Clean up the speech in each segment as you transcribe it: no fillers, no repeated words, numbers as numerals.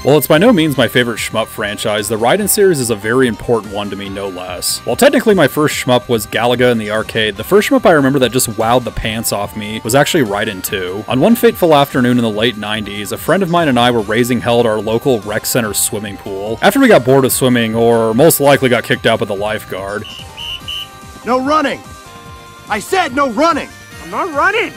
While it's by no means my favorite shmup franchise, the Raiden series is a very important one to me, no less. While technically my first shmup was Galaga in the arcade, the first shmup I remember that just wowed the pants off me was actually Raiden 2. On one fateful afternoon in the late 90s, a friend of mine and I were raising hell at our local rec center swimming pool. After we got bored of swimming, or most likely got kicked out by the lifeguard. No running! I said no running! I'm not running!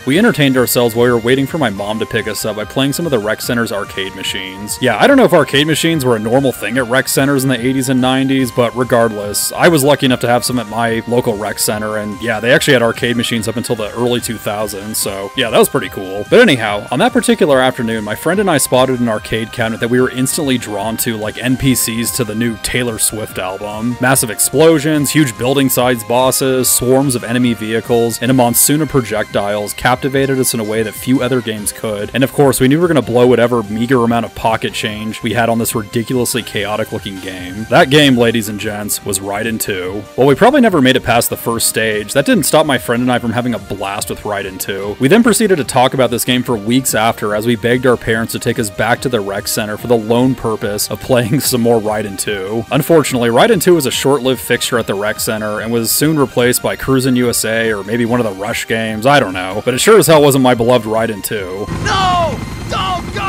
We entertained ourselves while we were waiting for my mom to pick us up by playing some of the rec center's arcade machines. Yeah, I don't know if arcade machines were a normal thing at rec centers in the 80s and 90s, but regardless, I was lucky enough to have some at my local rec center, and yeah, they actually had arcade machines up until the early 2000s, so yeah, that was pretty cool. But anyhow, on that particular afternoon, my friend and I spotted an arcade cabinet that we were instantly drawn to like NPCs to the new Taylor Swift album. Massive explosions, huge building-sized bosses, swarms of enemy vehicles, and a monsoon of projectiles captivated us in a way that few other games could, and of course we knew we were going to blow whatever meager amount of pocket change we had on this ridiculously chaotic looking game. That game, ladies and gents, was Raiden 2. While we probably never made it past the first stage, that didn't stop my friend and I from having a blast with Raiden 2. We then proceeded to talk about this game for weeks after as we begged our parents to take us back to the rec center for the lone purpose of playing some more Raiden 2. Unfortunately, Raiden 2 was a short-lived fixture at the rec center and was soon replaced by Cruisin' USA or maybe one of the Rush games, I don't know, but it sure as hell wasn't my beloved Raiden 2. No! Don't go!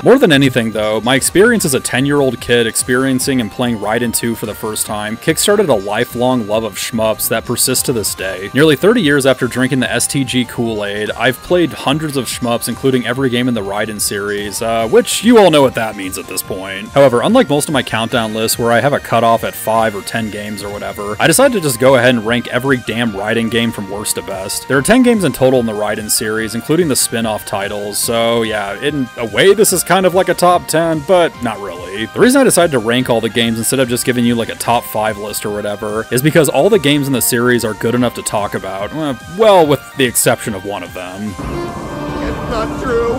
More than anything, though, my experience as a 10-year-old kid experiencing and playing Raiden 2 for the first time kickstarted a lifelong love of shmups that persists to this day. Nearly 30 years after drinking the STG Kool-Aid, I've played hundreds of shmups, including every game in the Raiden series, which you all know what that means at this point. However, unlike most of my countdown lists where I have a cutoff at 5 or 10 games or whatever, I decided to just go ahead and rank every damn Raiden game from worst to best. There are 10 games in total in the Raiden series, including the spin-off titles, so yeah, in a way this is kind of like a top 10, but not really. The reason I decided to rank all the games instead of just giving you like a top 5 list or whatever is because all the games in the series are good enough to talk about, well, with the exception of one of them. It's not true!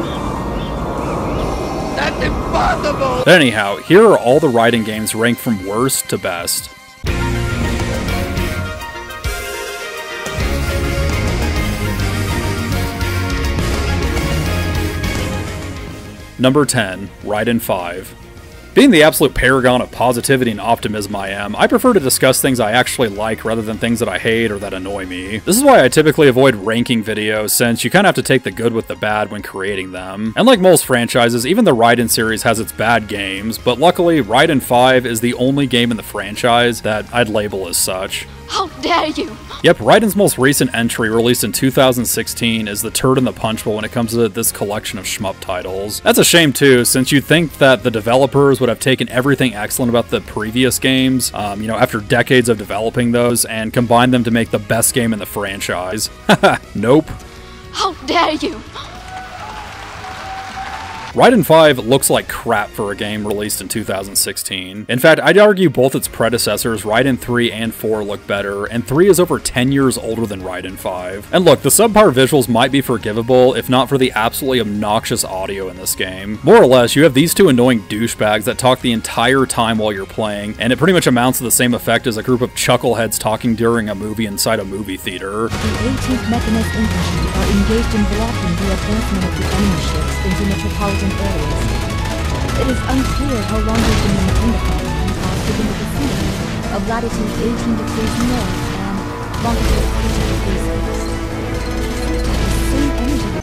That's impossible! But anyhow, here are all the Raiden games ranked from worst to best. Number 10, Raiden 5. Being the absolute paragon of positivity and optimism I am, I prefer to discuss things I actually like rather than things that I hate or that annoy me. This is why I typically avoid ranking videos, since you kinda have to take the good with the bad when creating them. And like most franchises, even the Raiden series has its bad games, but luckily Raiden 5 is the only game in the franchise that I'd label as such. How dare you! Yep, Raiden's most recent entry, released in 2016, is the turd in the punch bowl when it comes to this collection of shmup titles. That's a shame too, since you'd think that the developers would have taken everything excellent about the previous games, after decades of developing those, and combined them to make the best game in the franchise. Haha, nope. How dare you! Raiden 5 looks like crap for a game released in 2016. In fact, I'd argue both its predecessors, Raiden 3 and 4, look better, and 3 is over 10 years older than Raiden 5. And look, the subpar visuals might be forgivable if not for the absolutely obnoxious audio in this game. More or less, you have these two annoying douchebags that talk the entire time while you're playing, and it pretty much amounts to the same effect as a group of chuckleheads talking during a movie inside a movie theater. The 18th Mechanist Infantry are engaged in blocking the advancement of the enemy ships into metropolitan areas. It is unclear how long they've been maintained upon and are within the vicinity of latitude 18 degrees north and longitude 18 degrees east.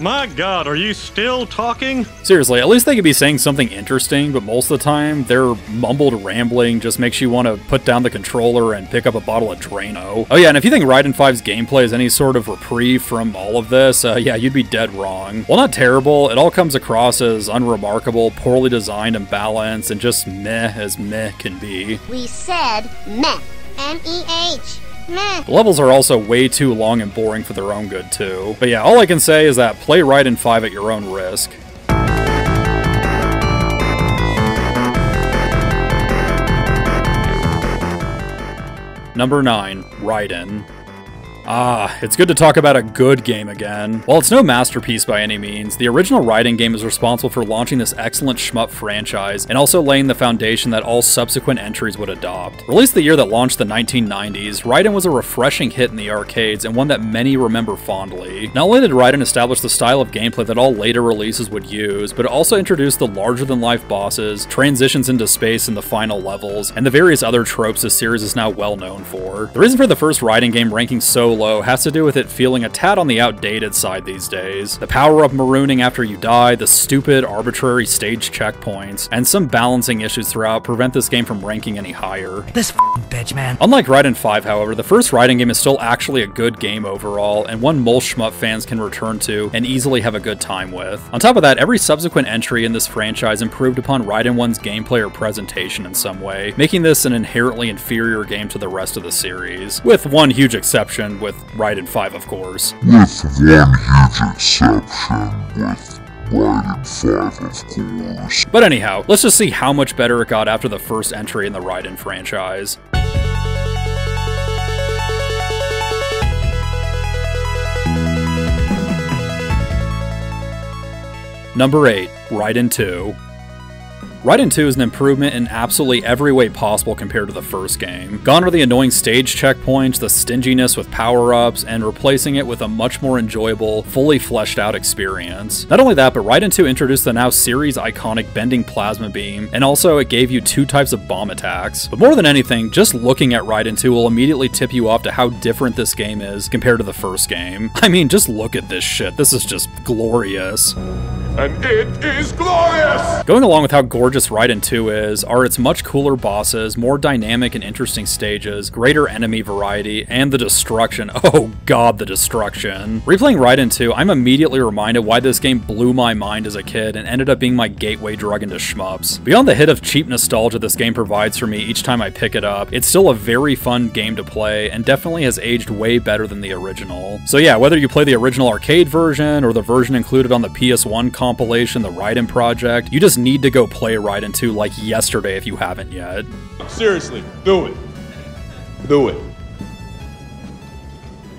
My God, are you still talking? Seriously, at least they could be saying something interesting, but most of the time, their mumbled rambling just makes you want to put down the controller and pick up a bottle of Drano. Oh yeah, and if you think Raiden 5's gameplay is any sort of reprieve from all of this, yeah, you'd be dead wrong. While not terrible, it all comes across as unremarkable, poorly designed and balanced, and just meh as meh can be. We said meh. M-E-H. Meh. The levels are also way too long and boring for their own good too. But yeah, all I can say is that play Raiden 5 at your own risk. Number 9, Raiden. Ah, it's good to talk about a good game again. While it's no masterpiece by any means, the original Raiden game is responsible for launching this excellent shmup franchise and also laying the foundation that all subsequent entries would adopt. Released the year that launched the 1990s, Raiden was a refreshing hit in the arcades and one that many remember fondly. Not only did Raiden establish the style of gameplay that all later releases would use, but it also introduced the larger-than-life bosses, transitions into space in the final levels, and the various other tropes this series is now well known for. The reason for the first Raiden game ranking so low has to do with it feeling a tad on the outdated side these days. The power-up marooning after you die, the stupid, arbitrary stage checkpoints, and some balancing issues throughout prevent this game from ranking any higher. This f***ing bitch, man. Unlike Raiden 5, however, the first Raiden game is still actually a good game overall, and one most shmup fans can return to and easily have a good time with. On top of that, every subsequent entry in this franchise improved upon Raiden 1's gameplay or presentation in some way, making this an inherently inferior game to the rest of the series, with one huge exception with Raiden 5, of course. With one huge exception, with Raiden 5, of course. But anyhow, let's just see how much better it got after the first entry in the Raiden franchise. Number 8, Raiden 2. Raiden 2 is an improvement in absolutely every way possible compared to the first game. Gone are the annoying stage checkpoints, the stinginess with power-ups, and replacing it with a much more enjoyable, fully fleshed out experience. Not only that, but Raiden 2 introduced the now series iconic bending plasma beam, and also it gave you 2 types of bomb attacks. But more than anything, just looking at Raiden 2 will immediately tip you off to how different this game is compared to the first game. I mean, just look at this shit. This is just glorious. And it is glorious! Going along with how gorgeous Raiden 2 is, are its much cooler bosses, more dynamic and interesting stages, greater enemy variety, and the destruction. Oh god, the destruction. Replaying Raiden 2, I'm immediately reminded why this game blew my mind as a kid and ended up being my gateway drug into shmups. Beyond the hit of cheap nostalgia this game provides for me each time I pick it up, it's still a very fun game to play and definitely has aged way better than the original. So yeah, whether you play the original arcade version or the version included on the PS1 compilation, the Raiden Project, you just need to go play Raiden 2 like yesterday if you haven't yet. Seriously, do it. Do it.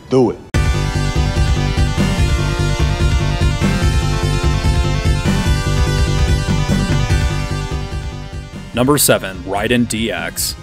Do it. Number 7, Raiden DX.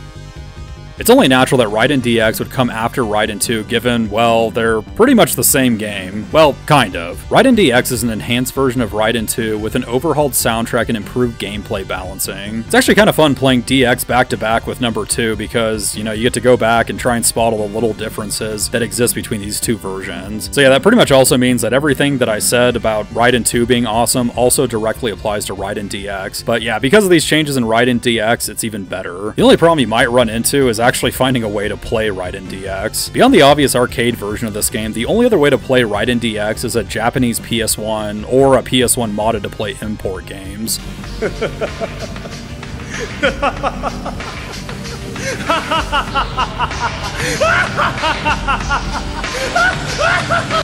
It's only natural that Raiden DX would come after Raiden 2 given, well, they're pretty much the same game. Well, kind of. Raiden DX is an enhanced version of Raiden 2 with an overhauled soundtrack and improved gameplay balancing. It's actually kind of fun playing DX back to back with number 2 because, you know, you get to go back and try and spot all the little differences that exist between these two versions. So yeah, that pretty much also means that everything that I said about Raiden 2 being awesome also directly applies to Raiden DX. But yeah, because of these changes in Raiden DX, it's even better. The only problem you might run into is actually finding a way to play Raiden DX. Beyond the obvious arcade version of this game, the only other way to play Raiden DX is a Japanese PS1 or a PS1 modded to play import games.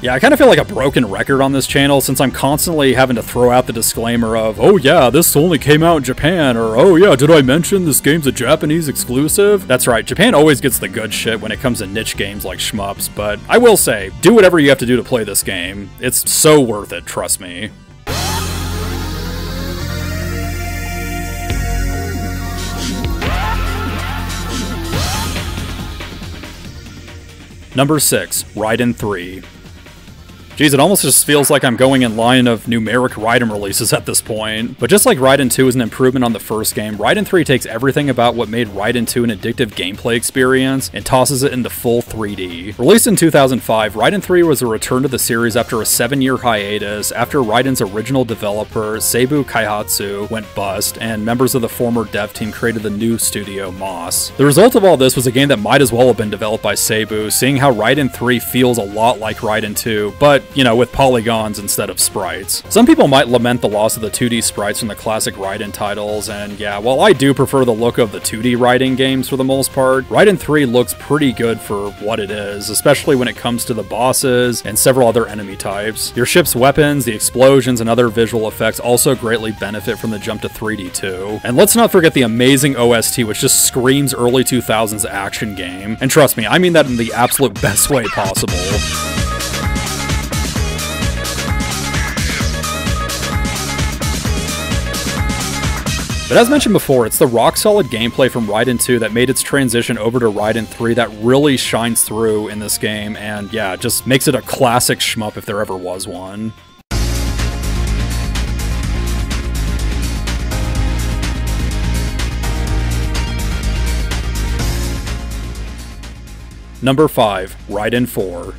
Yeah, I kind of feel like a broken record on this channel since I'm constantly having to throw out the disclaimer of, oh yeah, this only came out in Japan, or oh yeah, did I mention this game's a Japanese exclusive? That's right, Japan always gets the good shit when it comes to niche games like shmups, but I will say, do whatever you have to do to play this game. It's so worth it, trust me. Number 6, Raiden 3. Geez, it almost just feels like I'm going in line of numeric Raiden releases at this point. But just like Raiden 2 is an improvement on the first game, Raiden 3 takes everything about what made Raiden 2 an addictive gameplay experience and tosses it into full 3D. Released in 2005, Raiden 3 was a return to the series after a 7-year hiatus after Raiden's original developer, Seibu Kaihatsu, went bust, and members of the former dev team created the new studio, Moss. The result of all this was a game that might as well have been developed by Seibu, seeing how Raiden 3 feels a lot like Raiden 2, but you know, with polygons instead of sprites. Some people might lament the loss of the 2D sprites from the classic Raiden titles, and yeah, while I do prefer the look of the 2D Raiden games for the most part, Raiden 3 looks pretty good for what it is, especially when it comes to the bosses and several other enemy types. Your ship's weapons, the explosions, and other visual effects also greatly benefit from the jump to 3D too. And let's not forget the amazing OST, which just screams early 2000s action game. And trust me, I mean that in the absolute best way possible. But as mentioned before, it's the rock-solid gameplay from Raiden 2 that made its transition over to Raiden 3 that really shines through in this game, and yeah, just makes it a classic shmup if there ever was one. Number 5, Raiden 4.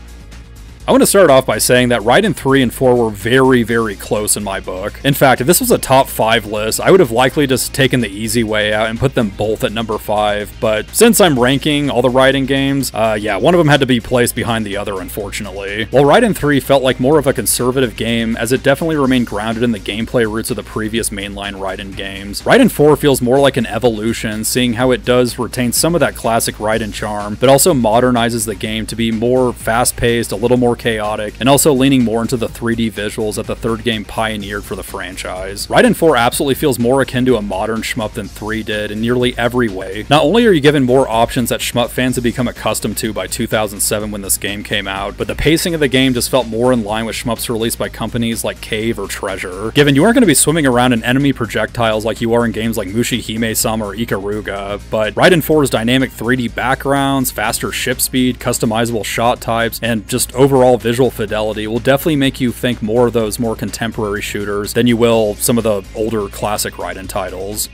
I want to start off by saying that Raiden 3 and 4 were very, very close in my book. In fact, if this was a top 5 list, I would have likely just taken the easy way out and put them both at number 5, but since I'm ranking all the Raiden games, yeah, one of them had to be placed behind the other, unfortunately. While Raiden 3 felt like more of a conservative game, as it definitely remained grounded in the gameplay roots of the previous mainline Raiden games, Raiden 4 feels more like an evolution, seeing how it does retain some of that classic Raiden charm, but also modernizes the game to be more fast-paced, a little more chaotic, and also leaning more into the 3D visuals that the third game pioneered for the franchise. Raiden 4 absolutely feels more akin to a modern shmup than 3 did in nearly every way. Not only are you given more options that shmup fans had become accustomed to by 2007 when this game came out, but the pacing of the game just felt more in line with shmups released by companies like Cave or Treasure. Given you aren't going to be swimming around in enemy projectiles like you are in games like Mushi-Hime-sama or Ikaruga, but Raiden 4's dynamic 3D backgrounds, faster ship speed, customizable shot types, and just overall visual fidelity will definitely make you think more of those more contemporary shooters than you will some of the older classic Raiden titles.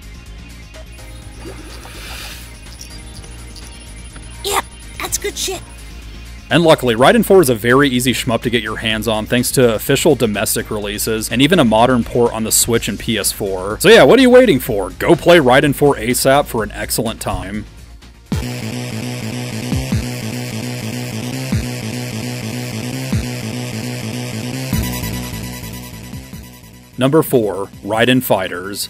Yeah, that's good shit. And luckily, Raiden 4 is a very easy shmup to get your hands on thanks to official domestic releases, and even a modern port on the Switch and PS4. So yeah, what are you waiting for? Go play Raiden 4 ASAP for an excellent time. Number 4, Raiden Fighters.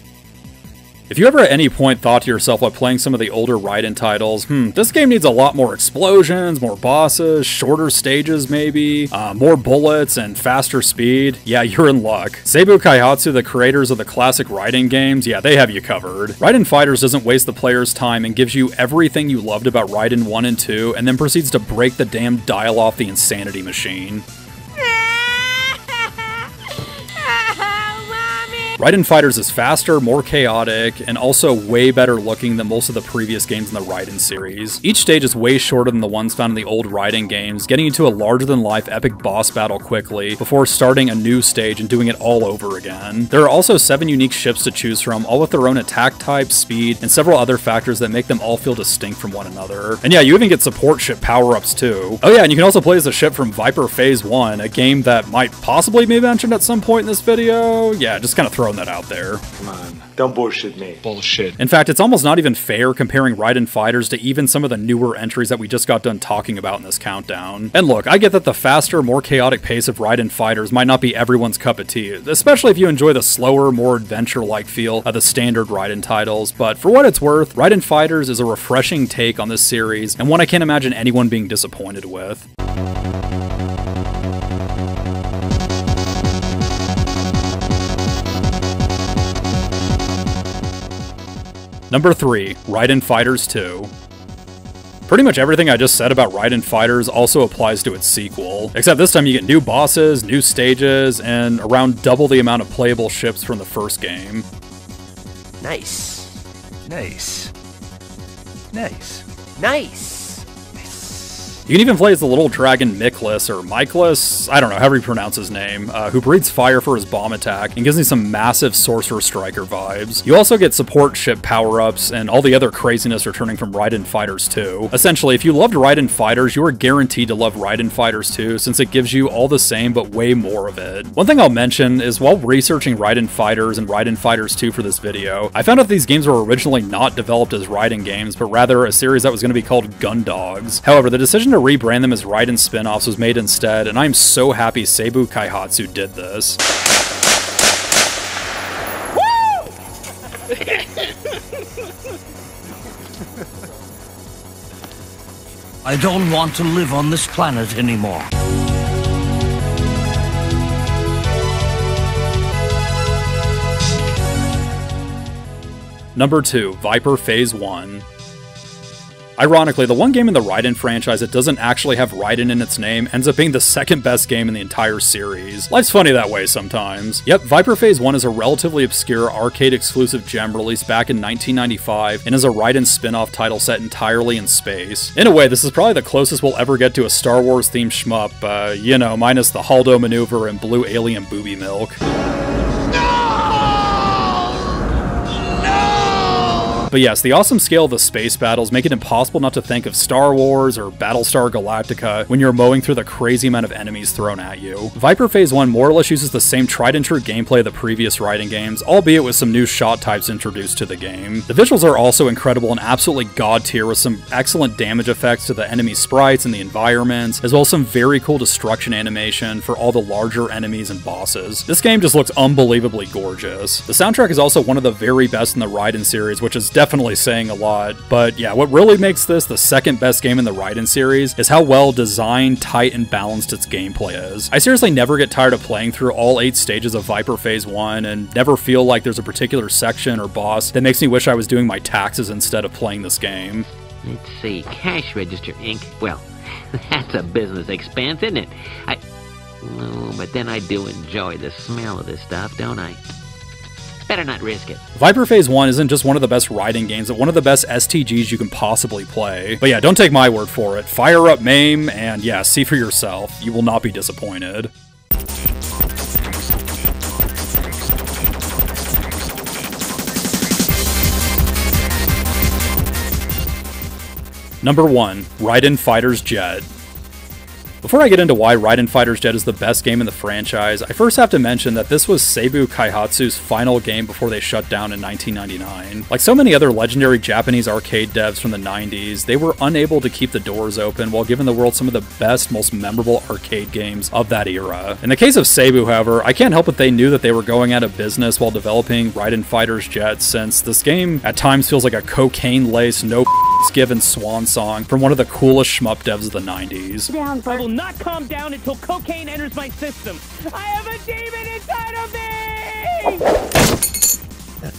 If you ever at any point thought to yourself while playing some of the older Raiden titles, this game needs a lot more explosions, more bosses, shorter stages maybe, more bullets, and faster speed, yeah, you're in luck. Seibu Kaihatsu, the creators of the classic Raiden games, yeah, they have you covered. Raiden Fighters doesn't waste the player's time and gives you everything you loved about Raiden 1 and 2, and then proceeds to break the damn dial off the insanity machine. Raiden Fighters is faster, more chaotic, and also way better looking than most of the previous games in the Raiden series. Each stage is way shorter than the ones found in the old Raiden games, getting you to a larger-than-life epic boss battle quickly, before starting a new stage and doing it all over again. There are also 7 unique ships to choose from, all with their own attack type, speed, and several other factors that make them all feel distinct from one another. And yeah, you even get support ship power-ups too. Oh yeah, and you can also play as the ship from Viper Phase 1, a game that might possibly be mentioned at some point in this video. Yeah, just kind of throwing that out there. Come on, don't bullshit me. Bullshit. In fact, it's almost not even fair comparing Raiden Fighters to even some of the newer entries that we just got done talking about in this countdown. And look, I get that the faster, more chaotic pace of Raiden Fighters might not be everyone's cup of tea, especially if you enjoy the slower, more adventure-like feel of the standard Raiden titles, but for what it's worth, Raiden Fighters is a refreshing take on this series, and one I can't imagine anyone being disappointed with. Number 3, Raiden Fighters 2. Pretty much everything I just said about Raiden Fighters also applies to its sequel, except this time you get new bosses, new stages, and around double the amount of playable ships from the first game. Nice. Nice. Nice. Nice. You can even play as the little dragon Miklas, or Miklas, I don't know, however you pronounce his name, who breathes fire for his bomb attack and gives me some massive Sorcerer Striker vibes. You also get support ship power-ups and all the other craziness returning from Raiden Fighters 2. Essentially, if you loved Raiden Fighters, you are guaranteed to love Raiden Fighters 2 since it gives you all the same but way more of it. One thing I'll mention is while researching Raiden Fighters and Raiden Fighters 2 for this video, I found out these games were originally not developed as Raiden games, but rather a series that was going to be called Gun Dogs. However, the decision to to rebrand them as Raiden spin-offs was made instead, and I'm so happy Seibu Kaihatsu did this. I don't want to live on this planet anymore. Number 2, Viper Phase 1. Ironically, the one game in the Raiden franchise that doesn't actually have Raiden in its name ends up being the second best game in the entire series. Life's funny that way sometimes. Yep, Viper Phase 1 is a relatively obscure arcade-exclusive gem released back in 1995 and is a Raiden spin-off title set entirely in space. In a way, this is probably the closest we'll ever get to a Star Wars-themed shmup, you know, minus the Haldo maneuver and blue alien booby milk. But yes, the awesome scale of the space battles make it impossible not to think of Star Wars or Battlestar Galactica when you're mowing through the crazy amount of enemies thrown at you. Viper Phase 1 more or less uses the same tried and true gameplay of the previous Raiden games, albeit with some new shot types introduced to the game. The visuals are also incredible and absolutely god tier with some excellent damage effects to the enemy sprites and the environments, as well as some very cool destruction animation for all the larger enemies and bosses. This game just looks unbelievably gorgeous. The soundtrack is also one of the very best in the Raiden series, which is definitely saying a lot, but yeah, what really makes this the second best game in the Raiden series is how well designed, tight, and balanced its gameplay is. I seriously never get tired of playing through all 8 stages of Viper Phase 1 and never feel like there's a particular section or boss that makes me wish I was doing my taxes instead of playing this game. Let's see, cash register ink. Well, that's a business expense, isn't it? Oh, but then I do enjoy the smell of this stuff, don't I? Better not risk it. Viper Phase 1 isn't just one of the best Raiden games, but one of the best STGs you can possibly play. But yeah, don't take my word for it. Fire up MAME, and yeah, see for yourself. You will not be disappointed. Number 1, Raiden Fighter's Jet. Before I get into why Raiden Fighter's Jet is the best game in the franchise, I first have to mention that this was Seibu Kaihatsu's final game before they shut down in 1999. Like so many other legendary Japanese arcade devs from the 90s, they were unable to keep the doors open while giving the world some of the best, most memorable arcade games of that era. In the case of Seibu, however, I can't help but they knew that they were going out of business while developing Raiden Fighter's Jet, since this game at times feels like a cocaine-laced, no given swan song from one of the coolest shmup devs of the 90s. I will not calm down until cocaine enters my system. I have a demon inside of me!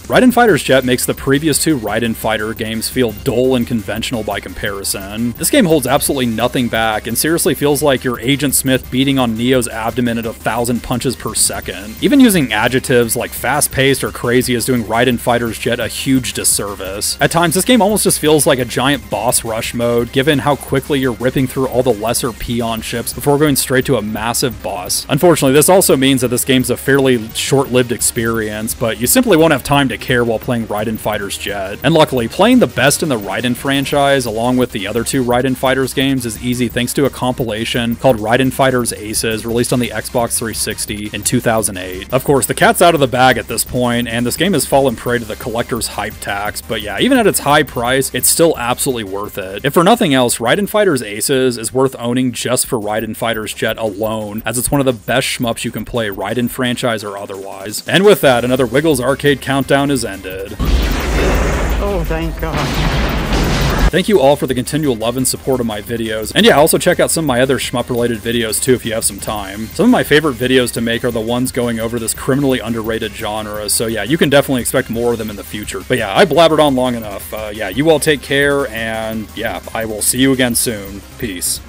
Raiden Fighter's Jet makes the previous 2 Raiden Fighter games feel dull and conventional by comparison. This game holds absolutely nothing back and seriously feels like you're Agent Smith beating on Neo's abdomen at 1,000 punches per second. Even using adjectives like fast-paced or crazy is doing Raiden Fighter's Jet a huge disservice. At times, this game almost just feels like a giant boss rush mode, given how quickly you're ripping through all the lesser peon ships before going straight to a massive boss. Unfortunately, this also means that this game's a fairly short-lived experience, but you simply won't have time to care while playing Raiden Fighter's Jet. And luckily, playing the best in the Raiden franchise along with the other 2 Raiden Fighters games is easy thanks to a compilation called Raiden Fighters Aces, released on the Xbox 360 in 2008. Of course, the cat's out of the bag at this point, and this game has fallen prey to the collector's hype tax, but yeah, even at its high price, it's still absolutely worth it. If for nothing else, Raiden Fighters Aces is worth owning just for Raiden Fighter's Jet alone, as it's one of the best shmups you can play, Raiden franchise or otherwise. And with that, another Wiggles Arcade Countdown is ended. Oh, thank God. Thank you all for the continual love and support of my videos. And yeah, also check out some of my other shmup-related videos too if you have some time. Some of my favorite videos to make are the ones going over this criminally underrated genre, so yeah, you can definitely expect more of them in the future. But yeah, I blabbered on long enough. Yeah, you all take care, and yeah, I will see you again soon. Peace.